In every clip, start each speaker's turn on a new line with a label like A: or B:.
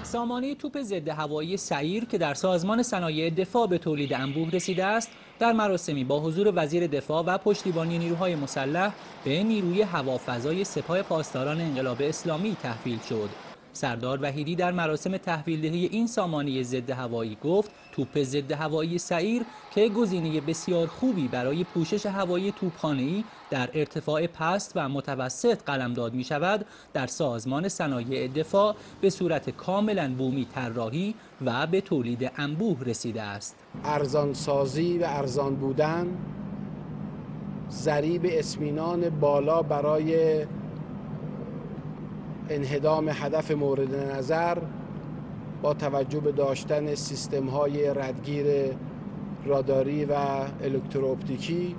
A: سامانه توپ ضد هوایی سعیر که در سازمان صنایع دفاع به تولید انبوه رسیده است، در مراسمی با حضور وزیر دفاع و پشتیبانی نیروهای مسلح به نیروی هوافضای سپاه پاسداران انقلاب اسلامی تحویل شد. سردار وحیدی در مراسم تحویلدهی این سامانه ضد هوایی گفت توپ ضد هوایی سعیر که گزینه بسیار خوبی برای پوشش هوایی توپخانه‌ای در ارتفاع پست و متوسط قلمداد می شود، در سازمان صنایع دفاع به صورت کاملا بومی طراحی و به تولید انبوه رسیده است.
B: ارزان سازی و ارزان بودن، ضریب اطمینان بالا برای انهدام هدف مورد نظر با توجه به داشتن سیستم‌های ردگیر راداری و الکترواپتیکی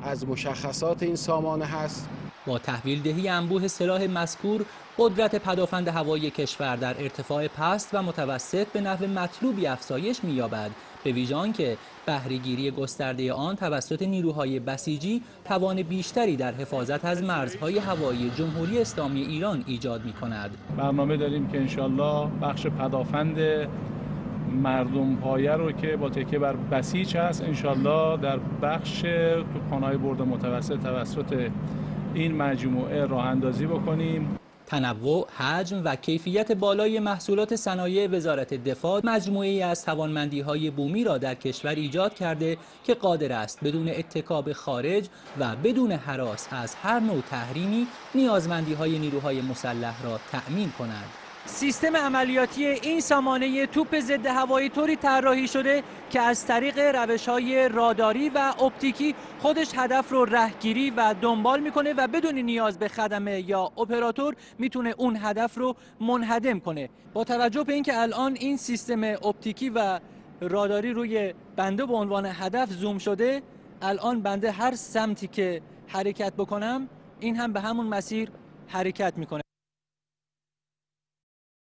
B: از مشخصات این سامانه هست.
A: با تحویل دهی انبوه سلاح مذکور، قدرت پدافند هوایی کشور در ارتفاع پست و متوسط به نحو مطلوبی افزایش می‌یابد، به ویژه آنکه بهره‌گیری گسترده آن توسط نیروهای بسیجی توان بیشتری در حفاظت از مرزهای هوایی جمهوری اسلامی ایران ایجاد می‌کند.
C: برنامه داریم که انشالله بخش پدافند مردم پایه رو که با تکیه بر بسیج هست، انشالله در بخش توپخانه‌های برد متوسط توسط این مجموعه راه اندازی بکنیم.
A: تنوع، حجم و کیفیت بالای محصولات صنایع وزارت دفاع مجموعه‌ای از توانمندی‌های بومی را در کشور ایجاد کرده که قادر است بدون اتکا به خارج و بدون هراس از هر نوع تحریمی نیازمندی‌های نیروهای مسلح را تأمین کند. سیستم عملیاتی این سامانه توپ ضد هوایی طوری طراحی شده که از طریق روش‌های راداری و اپتیکی خودش هدف رو رهگیری و دنبال میکنه و بدون نیاز به خدمه یا اپراتور میتونه اون هدف رو منهدم کنه. با توجه به اینکه الان این سیستم اپتیکی و راداری روی بنده به عنوان هدف زوم شده، الان بنده هر سمتی که حرکت بکنم این هم به همون مسیر حرکت میکنه.